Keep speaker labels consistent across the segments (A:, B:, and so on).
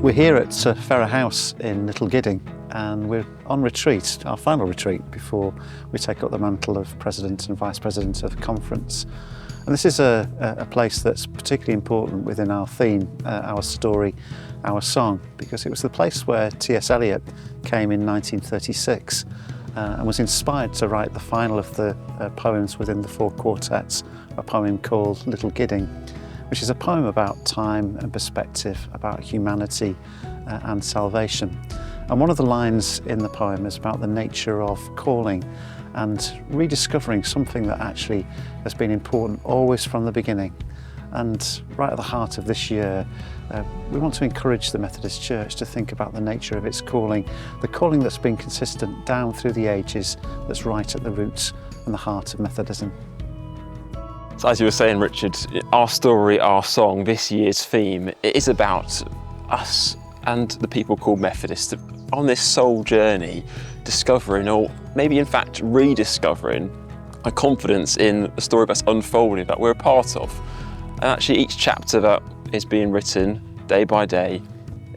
A: We're here at Ferrer House in Little Gidding, and we're on retreat, our final retreat before we take up the mantle of President and Vice President of the conference. And this is a place that's particularly important within our theme, our story, our song, because it was the place where T.S. Eliot came in 1936 and was inspired to write the final of the poems within the 4 quartets, a poem called Little Gidding, which is a poem about time and perspective, about humanity and salvation. And one of the lines in the poem is about the nature of calling and rediscovering something that actually has been important always from the beginning. And right at the heart of this year, we want to encourage the Methodist Church to think about the nature of its calling, the calling that's been consistent down through the ages, that's right at the roots and the heart of Methodism.
B: So as you were saying, Richard, our story, our song, this year's theme, it is about us and the people called Methodists on this soul journey, discovering, or maybe in fact rediscovering, a confidence in the story that's unfolding that we're a part of. And actually each chapter that is being written day by day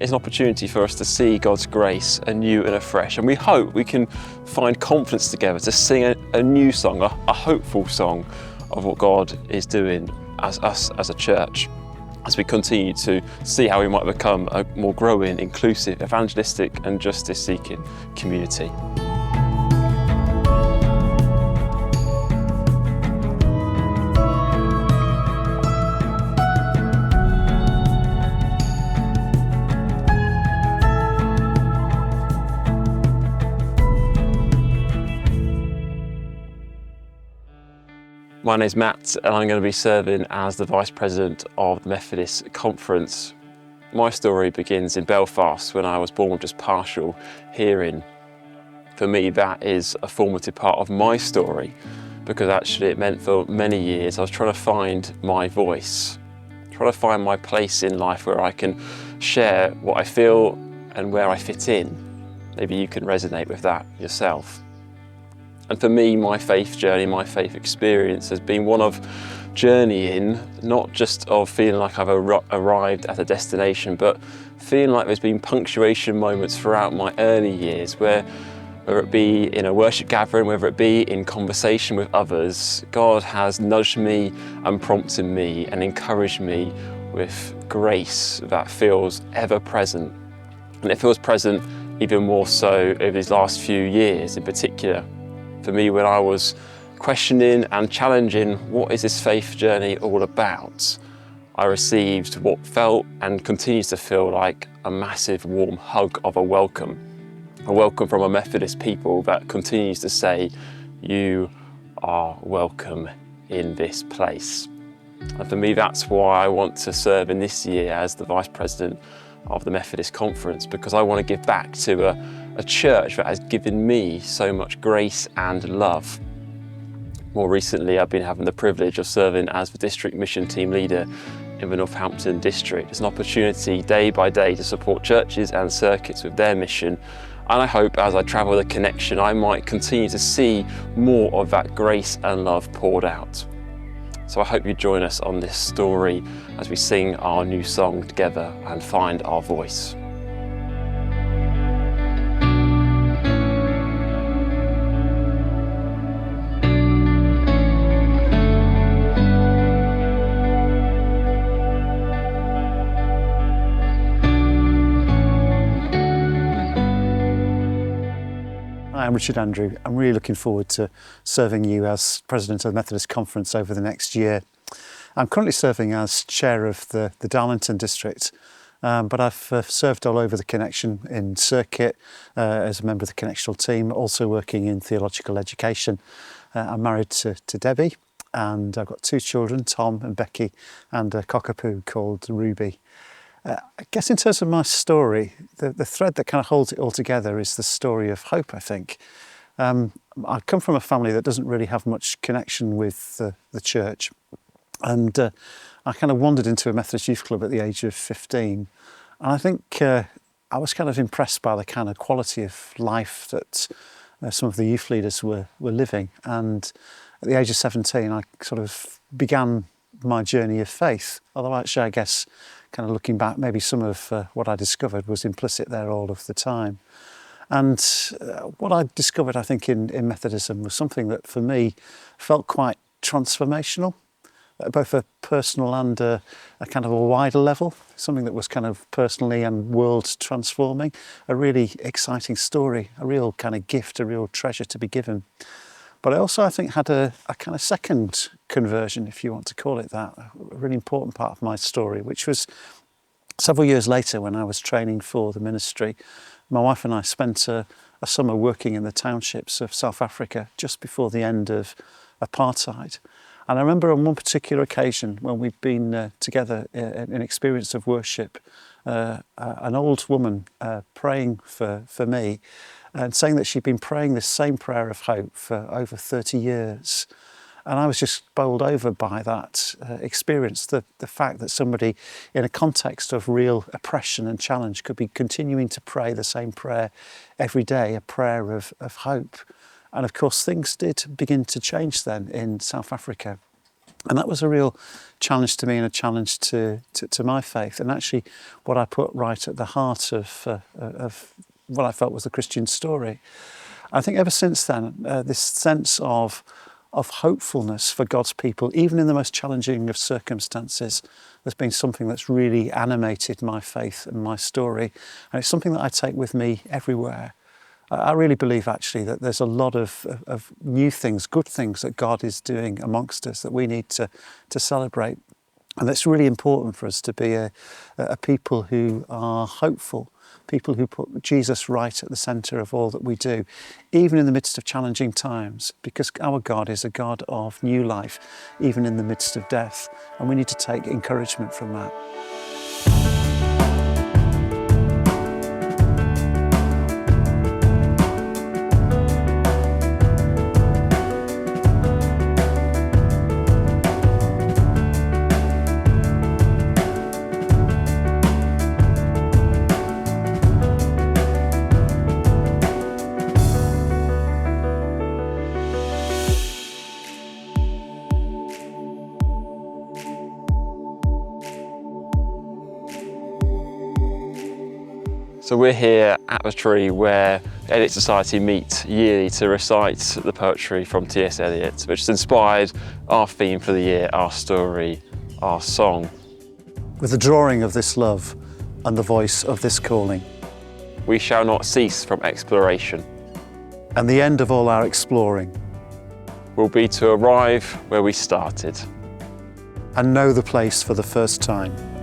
B: is an opportunity for us to see God's grace anew and afresh. And we hope we can find confidence together to sing a new song, a hopeful song of what God is doing as us as a church, as we continue to see how we might become a more growing, inclusive, evangelistic and justice-seeking community. My name's Matt and I'm going to be serving as the Vice President of the Methodist Conference. My story begins in Belfast when I was born with just partial hearing. For me, that is a formative part of my story because actually it meant for many years I was trying to find my voice, trying to find my place in life where I can share what I feel and where I fit in. Maybe you can resonate with that yourself. And for me, my faith journey, my faith experience has been one of journeying, not just of feeling like I've arrived at a destination, but feeling like there's been punctuation moments throughout my early years where, whether it be in a worship gathering, whether it be in conversation with others, God has nudged me and prompted me and encouraged me with grace that feels ever present. And it feels present even more so over these last few years in particular. For me, when I was questioning and challenging what is this faith journey all about, I received what felt and continues to feel like a massive warm hug of a welcome from a Methodist people that continues to say, you are welcome in this place. And for me, that's why I want to serve in this year as the Vice President of the Methodist Conference, because I want to give back to a church that has given me so much grace and love. More recently, I've been having the privilege of serving as the district mission team leader in the Northampton district. It's an opportunity day by day to support churches and circuits with their mission. And I hope as I travel the connection, I might continue to see more of that grace and love poured out. So I hope you join us on this story as we sing our new song together and find our voice.
A: Hi, I'm Richard Andrew. I'm really looking forward to serving you as President of the Methodist Conference over the next year. I'm currently serving as Chair of the Darlington District, but I've served all over the Connection in circuit as a member of the connectional team, also working in theological education. I'm married to Debbie and I've got 2 children, Tom and Becky, and a cockapoo called Ruby. I guess in terms of my story, the thread that kind of holds it all together is the story of hope, I think. I come from a family that doesn't really have much connection with the church. And I kind of wandered into a Methodist youth club at the age of 15. And I think I was kind of impressed by the kind of quality of life that some of the youth leaders were living. And at the age of 17, I sort of began my journey of faith. Although actually, I guess, kind of looking back, maybe some of what I discovered was implicit there all of the time. And what I discovered, I think, in Methodism was something that for me felt quite transformational, at both a personal and a kind of a wider level, something that was kind of personally and world transforming, a really exciting story, a real kind of gift, a real treasure to be given. But I also, I think, had a kind of second conversion, if you want to call it that, a really important part of my story, which was several years later when I was training for the ministry. My wife and I spent a summer working in the townships of South Africa just before the end of apartheid. And I remember on one particular occasion when we'd been together in an experience of worship, an old woman praying for me and saying that she'd been praying this same prayer of hope for over 30 years. And I was just bowled over by that experience, the fact that somebody in a context of real oppression and challenge could be continuing to pray the same prayer every day, a prayer of hope. And of course, things did begin to change then in South Africa. And that was a real challenge to me and a challenge to my faith. And actually what I put right at the heart of what I felt was the Christian story. I think ever since then, this sense of hopefulness for God's people, even in the most challenging of circumstances, has been something that's really animated my faith and my story. And it's something that I take with me everywhere. I really believe actually that there's a lot of new things, good things that God is doing amongst us that we need to celebrate. And it's really important for us to be a people who are hopeful, people who put Jesus right at the centre of all that we do, even in the midst of challenging times, because our God is a God of new life, even in the midst of death. And we need to take encouragement from that.
B: So we're here at the tree where Eliot Society meet yearly to recite the poetry from T.S. Eliot, which has inspired our theme for the year, our story, our song.
A: With the drawing of this love and the voice of this calling,
B: we shall not cease from exploration.
A: and the end of all our exploring,
B: Will be to arrive where we started.
A: and know the place for the first time.